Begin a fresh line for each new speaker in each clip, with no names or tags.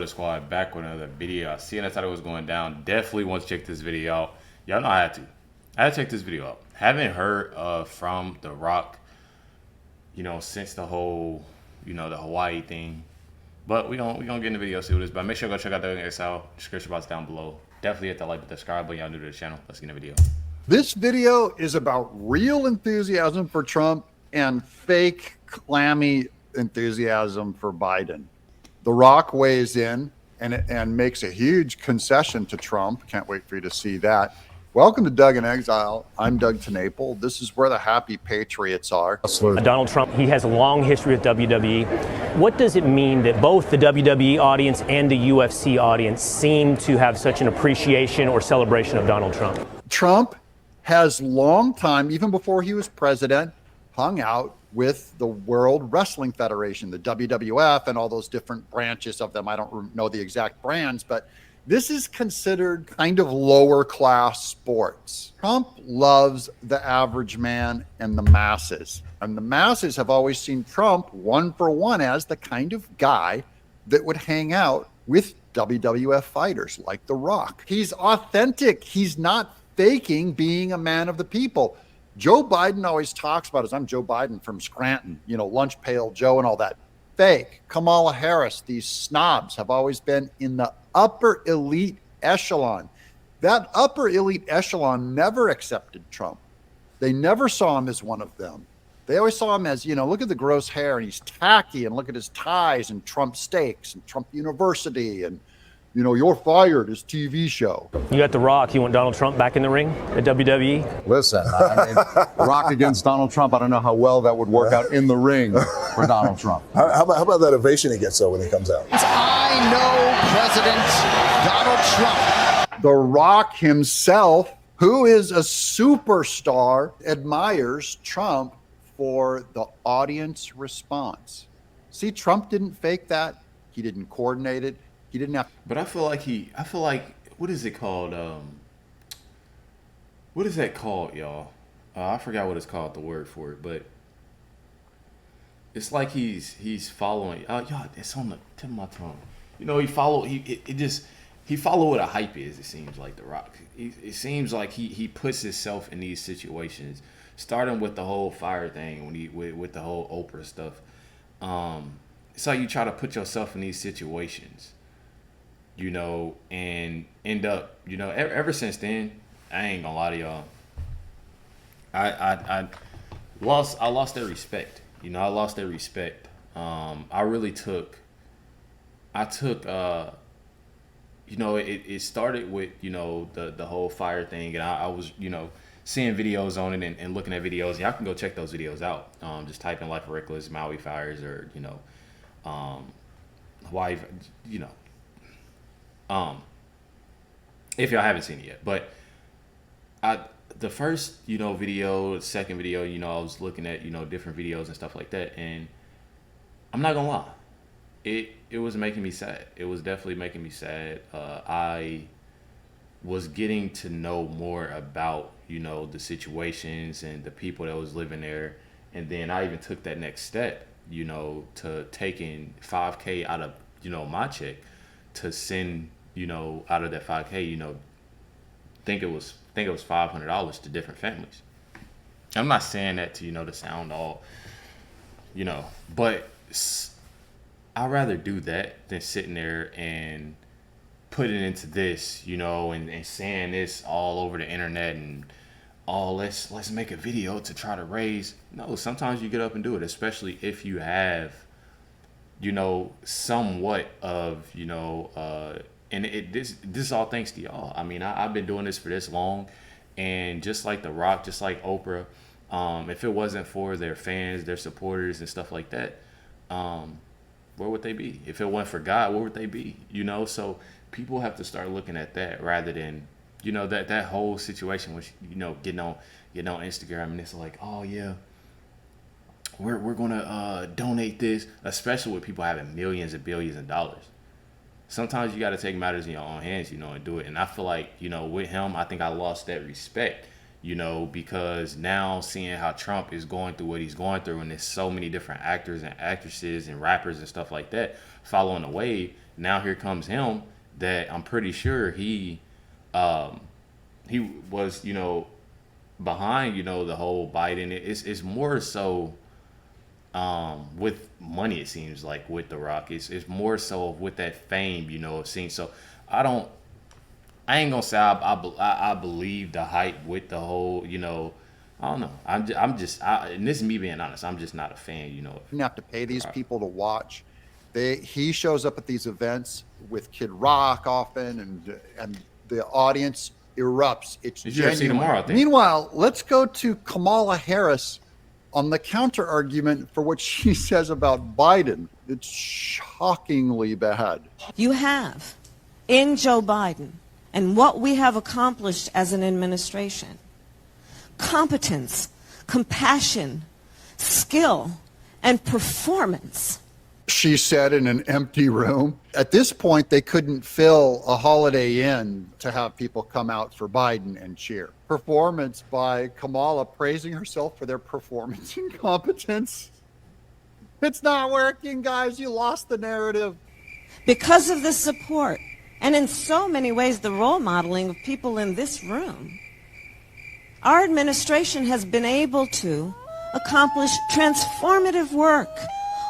Spoiler Squad, back with another video. I seen, I thought it was going down. Definitely want to check this video out. Y'all know I had to. I had to check this video out. Haven't heard from The Rock, since the whole, the Hawaii thing. But we gonna get in the video, see what it is. But make sure you go check out the XL. Description box down below. Definitely hit that like and subscribe button. Y'all new to the channel. Let's get in the video.
This video is about real enthusiasm for Trump and fake, clammy enthusiasm for Biden. The Rock weighs in and makes a huge concession to Trump. Can't wait for you to see that. Welcome to Doug in Exile. I'm Doug TeNapel. This is where the happy patriots are.
Donald Trump, he has a long history with WWE. What does it mean that both the WWE audience and the UFC audience seem to have such an appreciation or celebration of Donald Trump?
Trump has long time, even before he was president, hung out with the World Wrestling Federation, the WWF, and all those different branches of them. I don't know the exact brands, but this is considered kind of lower class sports. Trump loves the average man and the masses. And the masses have always seen Trump one for one as the kind of guy that would hang out with WWF fighters like The Rock. He's authentic. He's not faking being a man of the people. Joe Biden always talks about, as I'm Joe Biden from Scranton, Lunch Pail Joe and all that. Fake. Kamala Harris, these snobs have always been in the upper elite echelon. That upper elite echelon never accepted Trump. They never saw him as one of them. They always saw him as, look at the gross hair and he's tacky, and look at his ties and Trump steaks and Trump University and, you're fired, his TV show.
You got The Rock. You want Donald Trump back in the ring at WWE?
Listen, Rock against Donald Trump, I don't know how well that would work out in the ring for Donald Trump.
How about that ovation he gets, though, when he comes out?
I know President Donald Trump.
The Rock himself, who is a superstar, admires Trump for the audience response. See, Trump didn't fake that. He didn't coordinate it. He didn't have.
But I feel like, what is it called? What is that called, y'all? I forgot what it's called, the word for it, but it's like he's following. Y'all, it's on the tip of my tongue. He follow what a hype is. It seems like The Rock. It seems like he puts himself in these situations, starting with the whole fire thing with the whole Oprah stuff. It's like you try to put yourself in these situations, and end up, ever since then, I ain't gonna lie to y'all. I lost their respect. I lost their respect. It started with, the whole fire thing, and I was, seeing videos on it and looking at videos. Y'all can go check those videos out. Just type in LifeWithRecklezz, Maui fires, or, Hawaii, if y'all haven't seen it yet. But the first, video, the second video, I was looking at, different videos and stuff like that, and I'm not gonna lie, it was making me sad. It was definitely making me sad. I was getting to know more about, the situations and the people that was living there, and then I even took that next step, to taking $5K out of, my check to send, out of that $5K, think it was $500 to different families. I'm not saying that to, to sound all, but I'd rather do that than sitting there and put it into this, and saying this all over the internet and let's make a video to try to raise. No, sometimes you get up and do it, especially if you have, somewhat of, and this is all thanks to y'all. I mean, I've been doing this for this long, and just like The Rock, just like Oprah, if it wasn't for their fans, their supporters and stuff like that, where would they be? If it wasn't for God, where would they be? So people have to start looking at that rather than, that whole situation, which, getting on Instagram, and it's like, oh yeah, we're gonna donate this, especially with people having millions and billions of dollars. Sometimes you got to take matters in your own hands, and do it. And I feel like, with him, I think I lost that respect, because now seeing how Trump is going through what he's going through, and there's so many different actors and actresses and rappers and stuff like that following the wave. Now here comes him, that I'm pretty sure he was, behind, the whole Biden. It's more so with money, it seems like, with The Rock. It's more so with that fame, it seems. So I ain't gonna say I believe the hype with the whole, I don't know. And this is me being honest. I'm just not a fan,
You didn't have to pay these people to watch. He shows up at these events with Kid Rock often, and the audience erupts. It's
UFC tomorrow, I think.
Meanwhile, let's go to Kamala Harris on the counter argument for what she says about Biden. It's shockingly bad.
You have in Joe Biden and what we have accomplished as an administration: competence, compassion, skill, and performance.
She said in an empty room. At this point, they couldn't fill a Holiday Inn to have people come out for Biden and cheer. Performance by Kamala praising herself for their performance and competence. It's not working, guys. You lost the narrative.
Because of the support, and in so many ways the role modeling of people in this room, our administration has been able to accomplish transformative work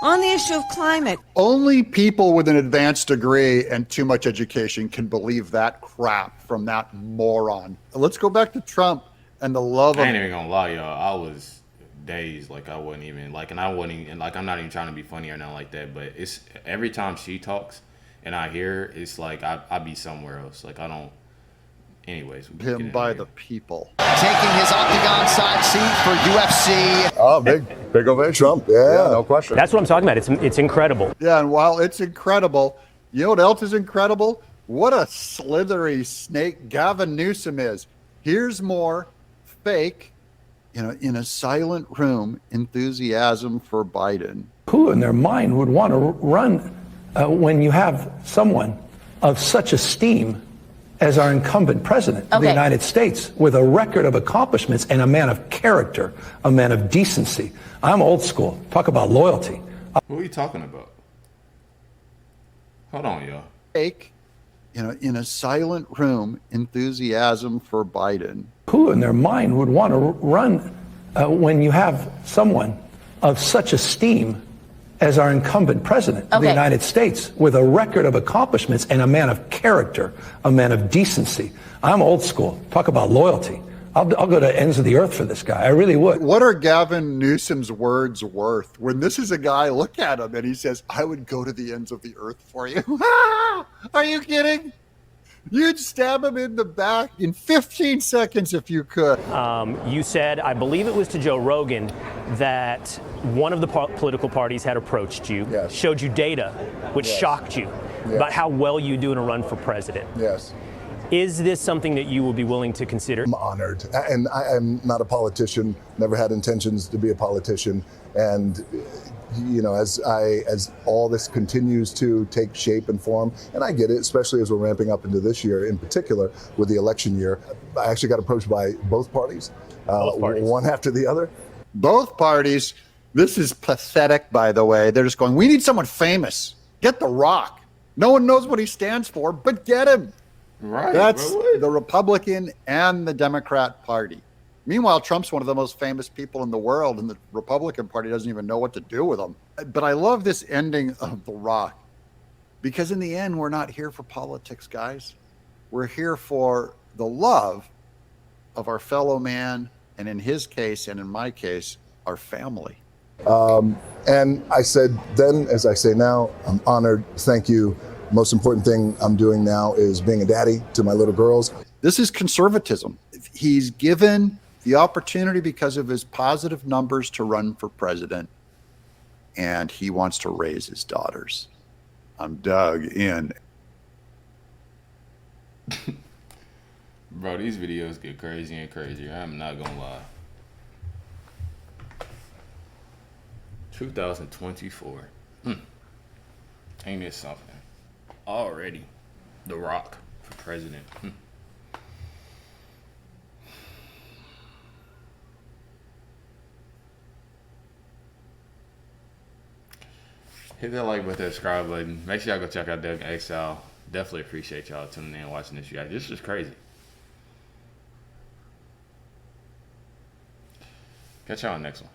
on the issue of climate.
Only people with an advanced degree and too much education can believe that crap from that moron. Let's go back to Trump and the love of...
I ain't even gonna lie, y'all. I was dazed. I wasn't even, and I wasn't even, I'm not even trying to be funny or nothing like that, but it's every time she talks and I hear her, it's like I be somewhere else. I don't... Anyways.
Him by the people.
Taking his octagon side seat for UFC.
Oh, big ovation. Trump, yeah, no question.
That's what I'm talking about. It's incredible.
Yeah, and while it's incredible, you know what else is incredible? What a slithery snake Gavin Newsom is. Here's more fake, in a silent room, enthusiasm for Biden.
Who in their mind would want to run when you have someone of such esteem as our incumbent president of the United States, with a record of accomplishments and a man of character, a man of decency? I'm old school. Talk about loyalty.
Who are you talking about? Hold on, y'all.
Fake, in a silent room, enthusiasm for Biden.
Who in their mind would want to run when you have someone of such esteem as our incumbent president of the United States, with a record of accomplishments and a man of character, a man of decency? I'm old school. Talk about loyalty. I'll go to ends of the earth for this guy. I really would.
What are Gavin Newsom's words worth when this is a guy, look at him, and he says, I would go to the ends of the earth for you? Are you kidding? You'd stab him in the back in 15 seconds if you could.
You said, I believe it was to Joe Rogan, that one of the political parties had approached you, showed you data, which shocked you about how well you do in a run for president.
Yes.
Is this something that you would be willing to consider?
I'm honored. And I am not a politician, never had intentions to be a politician. And as all this continues to take shape and form, and I get it, especially as we're ramping up into this year in particular with the election year, I actually got approached by both parties, one after the other.
Both parties. This is pathetic, by the way. They're just going, we need someone famous. Get The Rock. No one knows what he stands for, but get him.
Right.
That's the Republican and the Democrat Party. Meanwhile, Trump's one of the most famous people in the world, and the Republican Party doesn't even know what to do with him. But I love this ending of The Rock, because in the end, we're not here for politics, guys. We're here for the love of our fellow man, and in his case, and in my case, our family.
And I said then, as I say now, I'm honored. Thank you. Most important thing I'm doing now is being a daddy to my little girls.
This is conservatism. He's given the opportunity because of his positive numbers to run for president, and he wants to raise his daughters. I'm dug in.
Bro, these videos get crazy and crazier. I'm not gonna lie. 2024. Ain't it something? Already. The Rock for president. Hit that like button, subscribe button. Make sure y'all go check out Doug XL. Definitely appreciate y'all tuning in and watching this, you guys. This is crazy. Catch y'all on the next one.